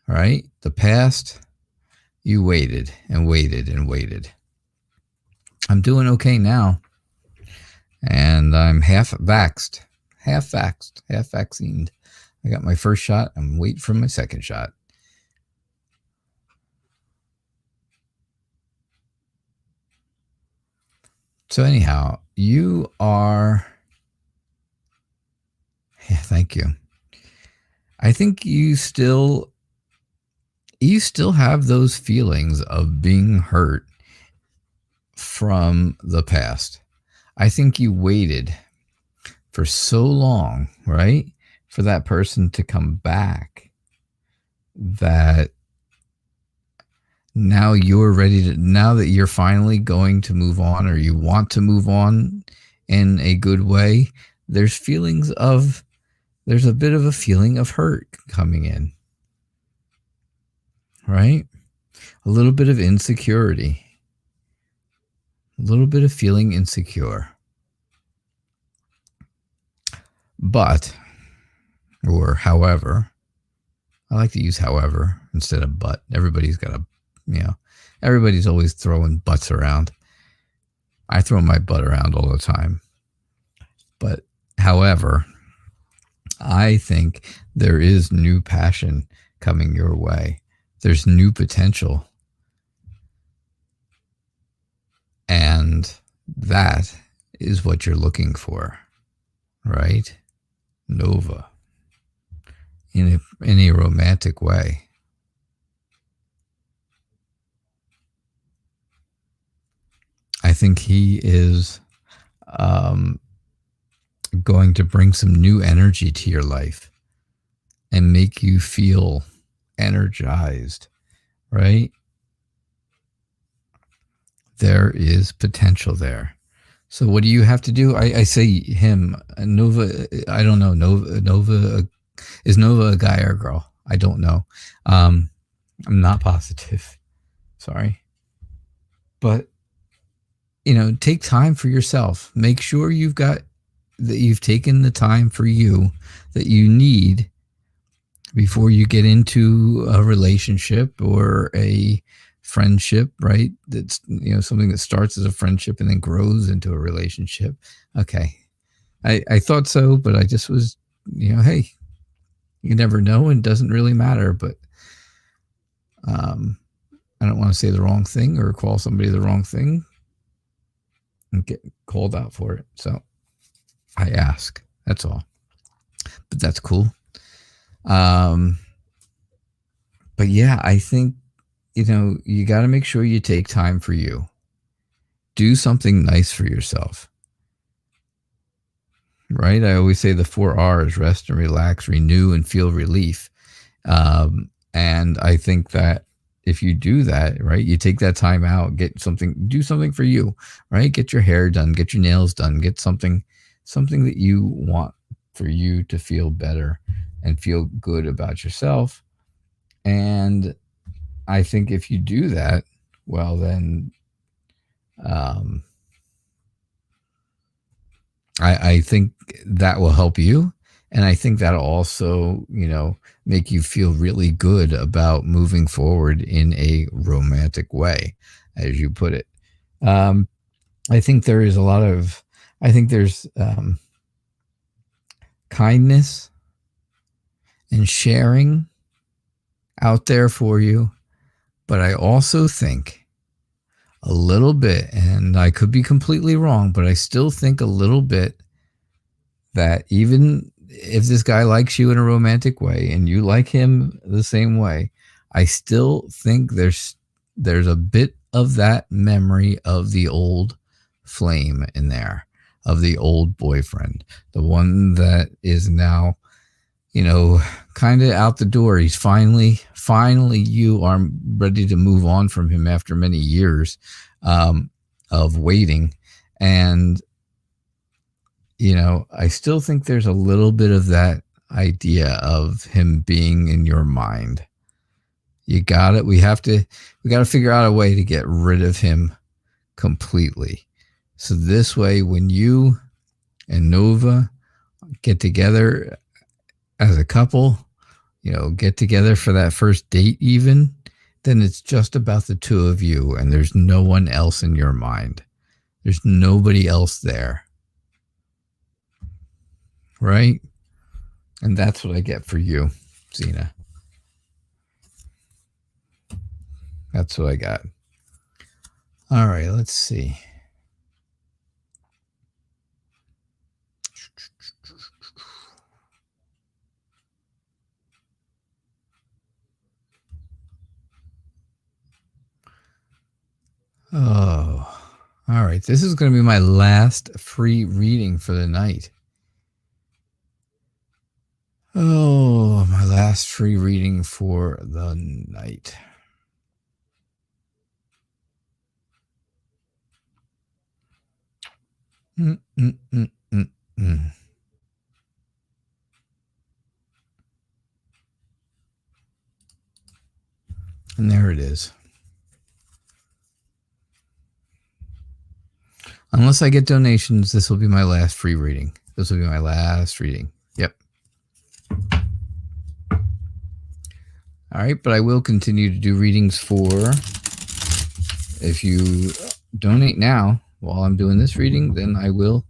All right, the past, you waited and waited and waited. I'm doing okay now. And I'm half vaxxed. Half vaccinated. I got my first shot. I'm waiting for my second shot. So anyhow, you are... Yeah, thank you. I think you still have those feelings of being hurt from the past. I think you waited for so long, right, for that person to come back that now you're ready to, now that you're finally going to move on, or you want to move on in a good way, there's a bit of a feeling of hurt coming in, right? A little bit of insecurity, a little bit of feeling insecure. But, or however, I like to use however instead of but. Everybody's got a, everybody's always throwing buts around. I throw my butt around all the time. But However, I think there is new passion coming your way. There's new potential. And that is what you're looking for, right? Nova. In a romantic way. I think he is going to bring some new energy to your life and make you feel energized, right? There is potential there. So what do you have to do? I say him, Nova. I don't know. Nova is Nova a guy or a girl? I don't know. I'm not positive. Sorry. But, take time for yourself. Make sure that you've taken the time for you that you need before you get into a relationship or a friendship, right? That's, something that starts as a friendship and then grows into a relationship. Okay. I thought so, but I just was, hey, you never know and it doesn't really matter. But I don't want to say the wrong thing or call somebody the wrong thing and get called out for it. So I ask. That's all. But that's cool. But yeah, I think, you got to make sure you take time for you. Do something nice for yourself. Right? I always say the 4 R's: rest and relax, renew, and feel relief. And I think that if you do that, right, you take that time out, do something for you, right? Get your hair done, get your nails done, get something that you want for you to feel better and feel good about yourself. And I think if you do that, well, then I think that will help you. And I think that'll also, make you feel really good about moving forward in a romantic way, as you put it. I think there is there's kindness and sharing out there for you. But I also think a little bit, and I could be completely wrong, but I still think a little bit that even if this guy likes you in a romantic way and you like him the same way, I still think there's a bit of that memory of the old flame in there, of the old boyfriend, the one that is now, kind of out the door. He's finally you are ready to move on from him after many years of waiting. And, I still think there's a little bit of that idea of him being in your mind. You got it. We got to figure out a way to get rid of him completely. So this way, when you and Nova get together as a couple, get together for that first date even, then it's just about the two of you and there's no one else in your mind. There's nobody else there. Right? And that's what I get for you, Zena. That's what I got. All right, let's see. Oh, all right. This is going to be my last free reading for the night. Oh, my last free reading for the night. And there it is. Unless I get donations, this will be my last free reading. This will be my last reading. Yep. All right, but I will continue to do readings if you donate now while I'm doing this reading, then I will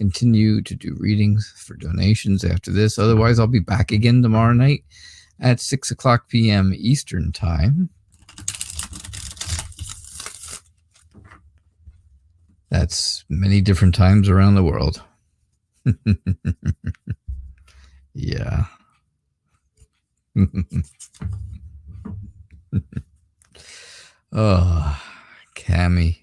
continue to do readings for donations after this. Otherwise, I'll be back again tomorrow night at 6 o'clock p.m. Eastern Time. That's many different times around the world. Yeah. Oh, Cammy.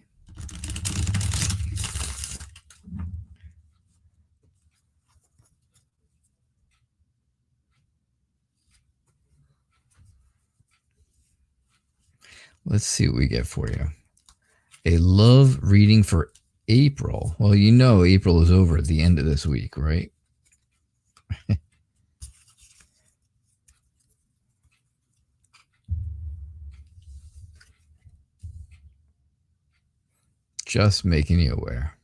Let's see what we get for you. A love reading for April. Well, you know April is over at the end of this week, right? Just making you aware.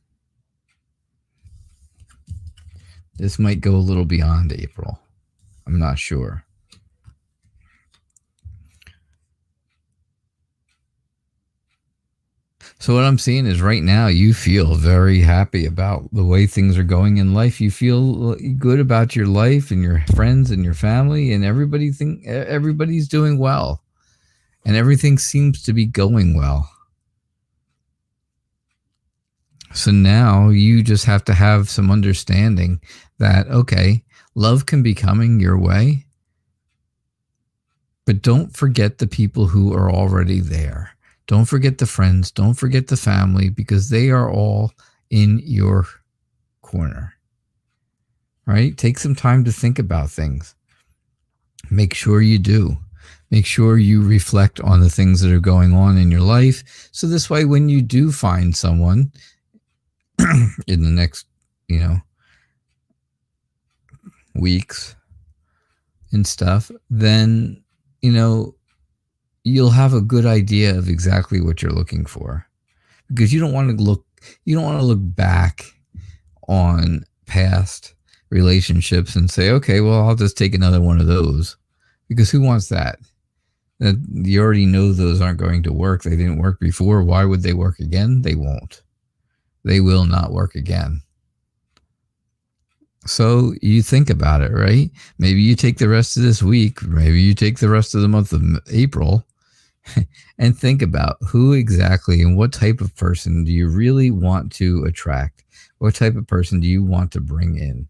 This might go a little beyond April. I'm not sure. So what I'm seeing is right now you feel very happy about the way things are going in life. You feel good about your life and your friends and your family, and everybody's doing well. And everything seems to be going well. So now you just have to have some understanding that, okay, love can be coming your way, but don't forget the people who are already there. Don't forget the friends. Don't forget the family, because they are all in your corner, right? Take some time to think about things. Make sure you do. Make sure you reflect on the things that are going on in your life. So this way, when you do find someone in the next, weeks and stuff, then, you'll have a good idea of exactly what you're looking for, because you don't want to look back on past relationships and say, okay, well, I'll just take another one of those, because who wants that? That you already know those aren't going to work. They didn't work before. Why would they work again? They won't. They will not work again. So you think about it, right? Maybe you take the rest of this week, maybe you take the rest of the month of April and think about who exactly and what type of person do you really want to attract? What type of person do you want to bring in?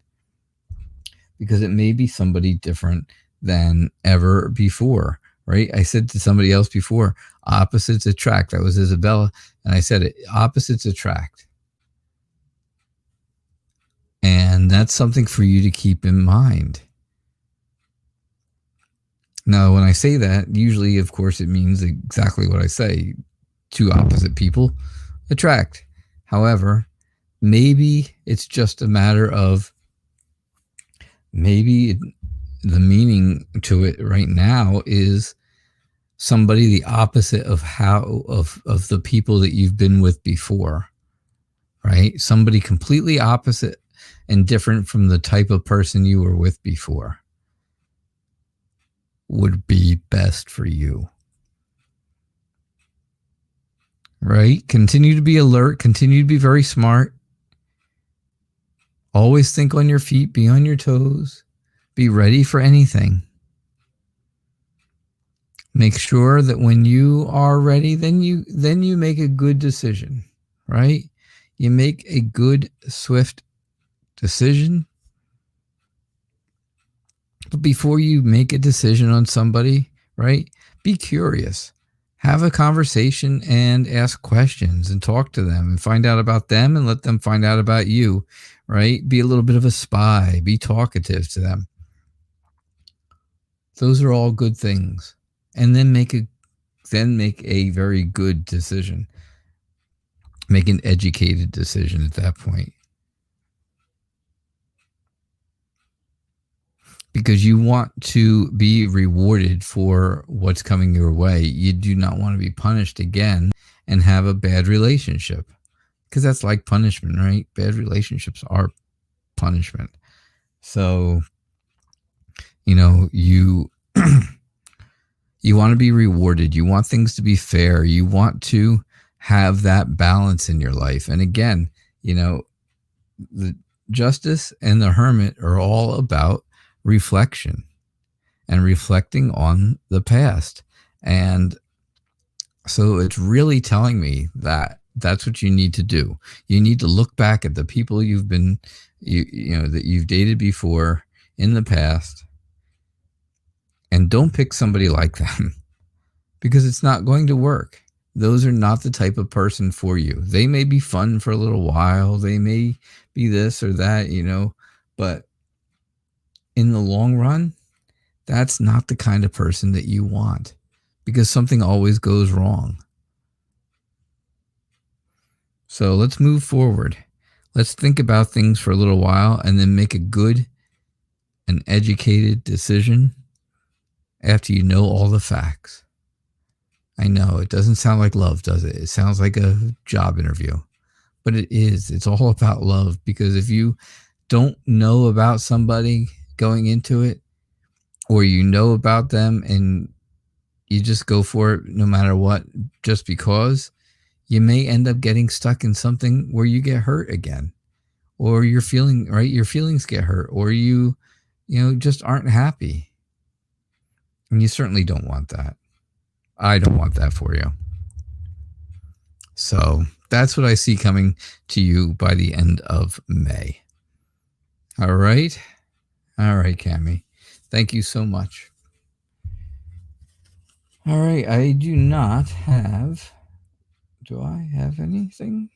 Because it may be somebody different than ever before, right? I said to somebody else before, opposites attract. That was Isabella. And I said it, opposites attract. And that's something for you to keep in mind. Now, when I say that, usually, of course, it means exactly what I say. Two opposite people attract. However, maybe it's just a matter of the meaning to it right now is somebody the opposite of of the people that you've been with before, right? Somebody completely opposite and different from the type of person you were with before would be best for you, right? Continue to be alert, continue to be very smart. Always think on your feet, be on your toes, be ready for anything. Make sure that when you are ready, then you make a good decision, right? You make a good, swift decision. But before you make a decision on somebody, right, be curious. Have a conversation and ask questions and talk to them and find out about them and let them find out about you, right? Be a little bit of a spy. Be talkative to them. Those are all good things. And then make a very good decision. Make an educated decision at that point. Because you want to be rewarded for what's coming your way. You do not want to be punished again and have a bad relationship. Because that's like punishment, right? Bad relationships are punishment. So, you want to be rewarded. You want things to be fair. You want to have that balance in your life. And again, Justice and the Hermit are all about reflection and reflecting on the past. And so it's really telling me that that's what you need to do. You need to look back at the people you've been, that you've dated before in the past, and don't pick somebody like them because it's not going to work. Those are not the type of person for you. They may be fun for a little while. They may be this or that, but in the long run, that's not the kind of person that you want, because something always goes wrong. So let's move forward. Let's think about things for a little while and then make a good and educated decision after you know all the facts. I know it doesn't sound like love, does it? It sounds like a job interview, but it is. It's all about love, because if you don't know about somebody going into it, or you know about them and you just go for it no matter what, just because, you may end up getting stuck in something where you get hurt again, or your feelings get hurt, or you just aren't happy. And you certainly don't want that. I don't want that for you. So that's what I see coming to you by the end of May. All right. All right, Cammie. Thank you so much. All right. I do not have... Do I have anything?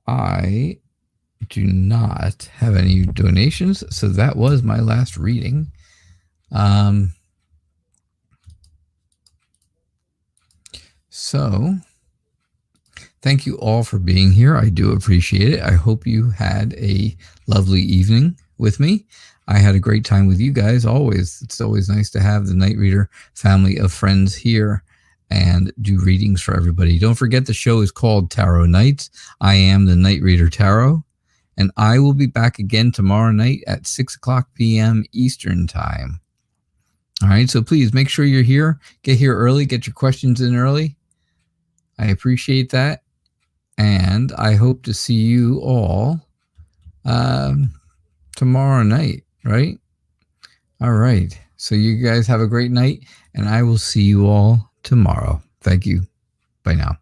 I do not have any donations, so that was my last reading. So thank you all for being here. I do appreciate it. I hope you had a lovely evening with me. I had a great time with you guys always. It's always nice to have the Night Reader family of friends here and do readings for everybody. Don't forget, the show is called Tarot Nights. I am the Night Reader Tarot, and I will be back again tomorrow night at 6:00 p.m. Eastern Time. All right, so please make sure you're here. Get here early. Get your questions in early. I appreciate that, and I hope to see you all tomorrow night, right? All right, so you guys have a great night, and I will see you all tomorrow. Thank you. Bye now.